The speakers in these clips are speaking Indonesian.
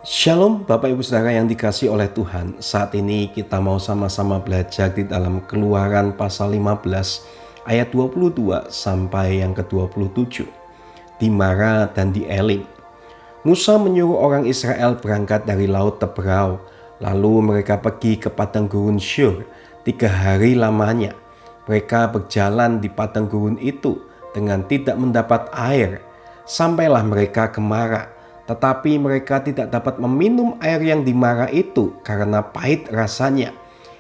Shalom Bapak Ibu Saudara yang dikasihi oleh Tuhan. Saat ini kita mau sama-sama belajar di dalam Keluaran pasal 15 ayat 22 sampai yang ke-27. Di Mara dan di Elim. Musa menyuruh orang Israel berangkat dari laut Teberau. Lalu mereka pergi ke padang gurun Syur 3 hari lamanya. Mereka berjalan di padang gurun itu dengan tidak mendapat air. Sampailah mereka ke Mara. Tetapi mereka tidak dapat meminum air yang di Mara itu karena pahit rasanya.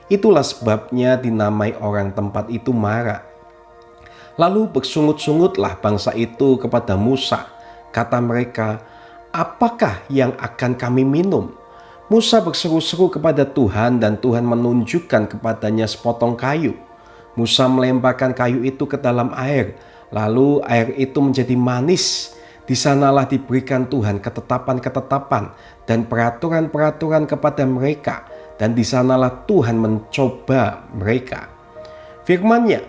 Itulah sebabnya dinamai orang tempat itu Mara. Lalu bersungut-sungutlah bangsa itu kepada Musa. Kata mereka, "Apakah yang akan kami minum?" Musa berseru-seru kepada Tuhan dan Tuhan menunjukkan kepadanya sepotong kayu. Musa melemparkan kayu itu ke dalam air, lalu air itu menjadi manis. Di sanalah diberikan Tuhan ketetapan-ketetapan dan peraturan-peraturan kepada mereka, dan di sanalah Tuhan mencoba mereka. Firman-Nya,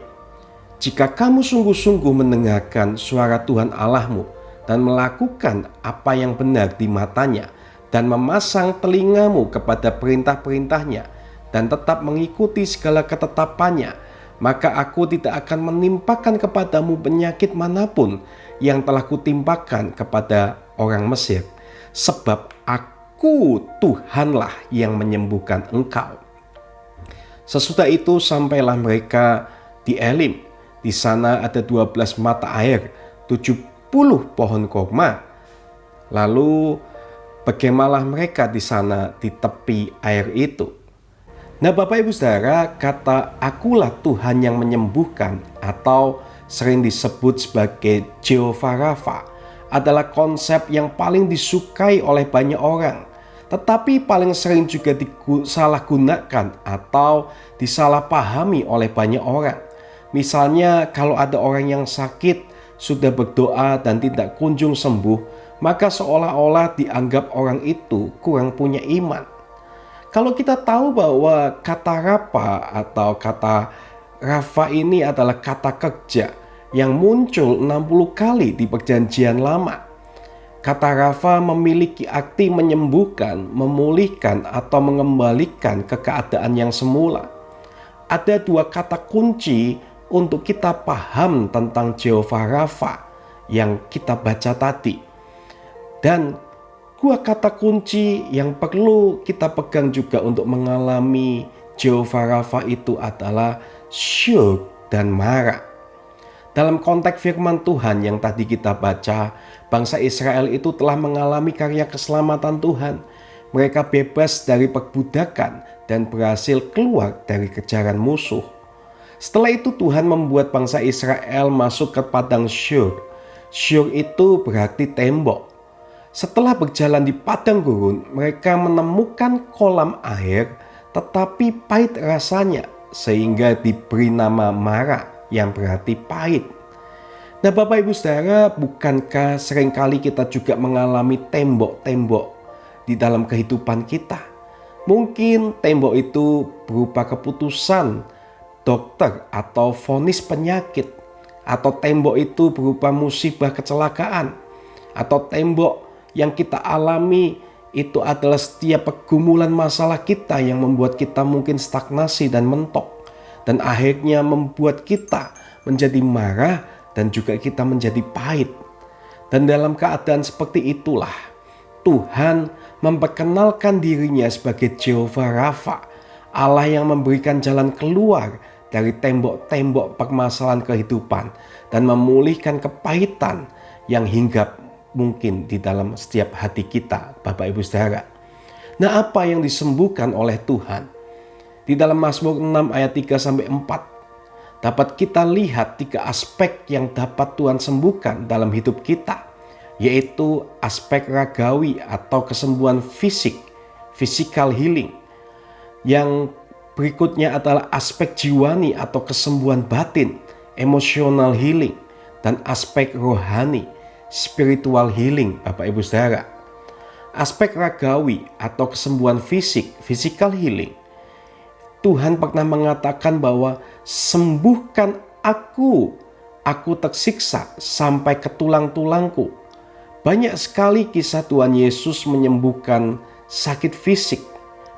"Jika kamu sungguh-sungguh mendengarkan suara Tuhan Allahmu dan melakukan apa yang benar di matanya dan memasang telingamu kepada perintah-perintahnya dan tetap mengikuti segala ketetapannya, maka aku tidak akan menimpakan kepadamu penyakit manapun yang telah kutimpakan kepada orang Mesir, sebab aku Tuhanlah yang menyembuhkan engkau." Sesudah itu sampailah mereka di Elim. Di sana ada 12 mata air, 70 pohon korma. Lalu berkemahlah mereka di sana di tepi air itu. Nah Bapak Ibu Saudara, kata "akulah Tuhan yang menyembuhkan" atau sering disebut sebagai Jehovah Rafa adalah konsep yang paling disukai oleh banyak orang, tetapi paling sering juga disalahgunakan atau disalahpahami oleh banyak orang. Misalnya kalau ada orang yang sakit, sudah berdoa dan tidak kunjung sembuh, maka seolah-olah dianggap orang itu kurang punya iman. Kalau kita tahu bahwa kata Rafa atau kata Rafa ini adalah kata kerja yang muncul 60 kali di Perjanjian Lama. Kata Rafa memiliki arti menyembuhkan, memulihkan, atau mengembalikan ke keadaan yang semula. Ada dua kata kunci untuk kita paham tentang Jehovah Rafa yang kita baca tadi. Dan dua kata kunci yang perlu kita pegang juga untuk mengalami Jehovah Rafa itu adalah Syur dan Mara. Dalam konteks firman Tuhan yang tadi kita baca, bangsa Israel itu telah mengalami karya keselamatan Tuhan. Mereka bebas dari perbudakan dan berhasil keluar dari kejaran musuh. Setelah itu Tuhan membuat bangsa Israel masuk ke padang Syur. Syur itu berarti tembok. Setelah berjalan di padang gurun, mereka menemukan kolam air tetapi pahit rasanya, sehingga diberi nama Mara yang berarti pahit. Nah Bapak Ibu Saudara, bukankah seringkali kita juga mengalami tembok-tembok di dalam kehidupan kita? Mungkin tembok itu berupa keputusan dokter atau vonis penyakit, atau tembok itu berupa musibah kecelakaan, atau tembok yang kita alami itu adalah setiap pergumulan masalah kita yang membuat kita mungkin stagnasi dan mentok, dan akhirnya membuat kita menjadi marah dan juga kita menjadi pahit. Dan dalam keadaan seperti itulah Tuhan memperkenalkan dirinya sebagai Jehovah Rafa, Allah yang memberikan jalan keluar dari tembok-tembok permasalahan kehidupan dan memulihkan kepahitan yang hinggap mungkin di dalam setiap hati kita, Bapak Ibu Saudara. Nah, apa yang disembuhkan oleh Tuhan? Di dalam Mazmur 6 ayat 3-4 dapat kita lihat 3 aspek yang dapat Tuhan sembuhkan dalam hidup kita, yaitu aspek ragawi atau kesembuhan fisik, physical healing. Yang berikutnya adalah aspek jiwani atau kesembuhan batin, emotional healing, dan aspek rohani, spiritual healing, Bapak Ibu Saudara. Aspek ragawi atau kesembuhan fisik, physical healing, Tuhan pernah mengatakan bahwa sembuhkan aku tersiksa sampai ke tulang-tulangku. Banyak sekali kisah Tuhan Yesus menyembuhkan sakit fisik,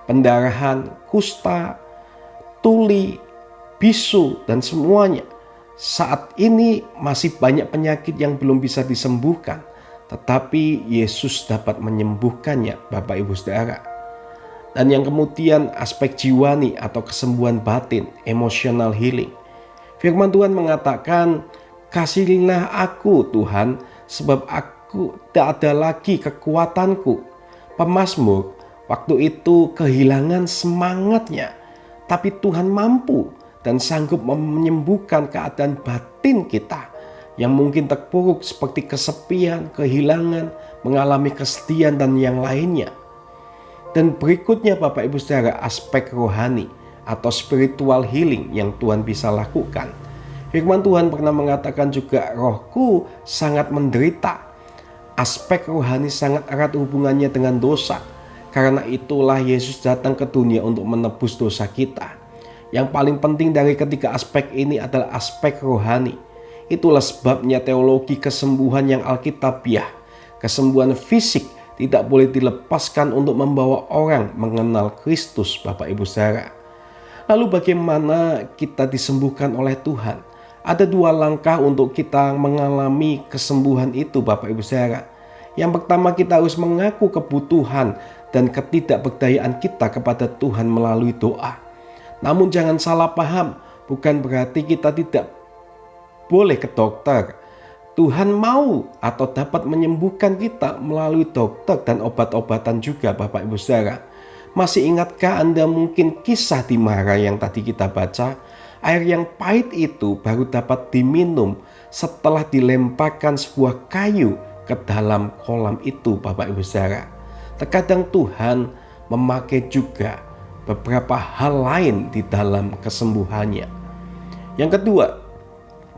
pendarahan, kusta, tuli, bisu, dan semuanya. Saat ini masih banyak penyakit yang belum bisa disembuhkan, tetapi Yesus dapat menyembuhkannya, Bapak Ibu Saudara. Dan yang kemudian aspek jiwani atau kesembuhan batin, emotional healing. Firman Tuhan mengatakan, "Kasihilah aku Tuhan, sebab aku tak ada lagi kekuatanku." Pemazmur waktu itu kehilangan semangatnya, tapi Tuhan mampu dan sanggup menyembuhkan keadaan batin kita yang mungkin terpuruk seperti kesepian, kehilangan, mengalami kesedihan dan yang lainnya. Dan berikutnya Bapak Ibu Saudara, aspek rohani atau spiritual healing yang Tuhan bisa lakukan. Firman Tuhan pernah mengatakan juga, "Rohku sangat menderita." Aspek rohani sangat erat hubungannya dengan dosa. Karena itulah Yesus datang ke dunia untuk menebus dosa kita. Yang paling penting dari ketiga aspek ini adalah aspek rohani. Itulah sebabnya teologi kesembuhan yang alkitabiah, kesembuhan fisik, tidak boleh dilepaskan untuk membawa orang mengenal Kristus, Bapak Ibu Saudara. Lalu bagaimana kita disembuhkan oleh Tuhan? Ada dua langkah untuk kita mengalami kesembuhan itu, Bapak Ibu Saudara. Yang pertama, kita harus mengaku kebutuhan dan ketidakberdayaan kita kepada Tuhan melalui doa. Namun jangan salah paham, bukan berarti kita tidak boleh ke dokter. Tuhan mau atau dapat menyembuhkan kita melalui dokter dan obat-obatan juga, Bapak Ibu Saudara. Masih ingatkah Anda mungkin kisah di Mara yang tadi kita baca? Air yang pahit itu baru dapat diminum setelah dilemparkan sebuah kayu ke dalam kolam itu, Bapak Ibu Saudara. Terkadang Tuhan memakai juga beberapa hal lain di dalam kesembuhannya. Yang kedua,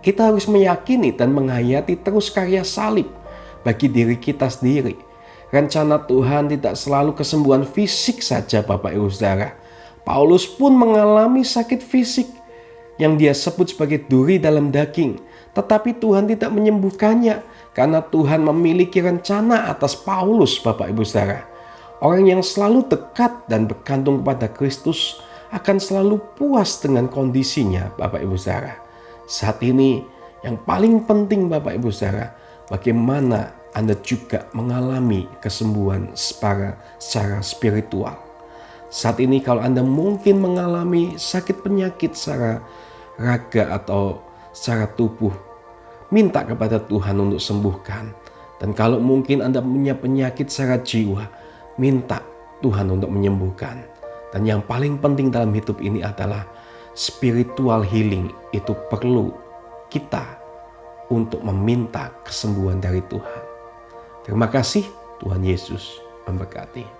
kita harus meyakini dan menghayati terus karya salib bagi diri kita sendiri. Rencana Tuhan tidak selalu kesembuhan fisik saja, Bapak Ibu Saudara. Paulus pun mengalami sakit fisik yang dia sebut sebagai duri dalam daging. Tetapi Tuhan tidak menyembuhkannya karena Tuhan memiliki rencana atas Paulus, Bapak Ibu Saudara. Orang yang selalu dekat dan bergantung kepada Kristus akan selalu puas dengan kondisinya, Bapak Ibu Saudara. Saat ini yang paling penting Bapak Ibu Saudara, bagaimana Anda juga mengalami kesembuhan secara spiritual. Saat ini kalau Anda mungkin mengalami sakit penyakit secara raga atau secara tubuh, minta kepada Tuhan untuk sembuhkan. Dan kalau mungkin Anda punya penyakit secara jiwa, minta Tuhan untuk menyembuhkan. Dan yang paling penting dalam hidup ini adalah spiritual healing. Itu perlu kita untuk meminta kesembuhan dari Tuhan. Terima kasih, Tuhan Yesus memberkati.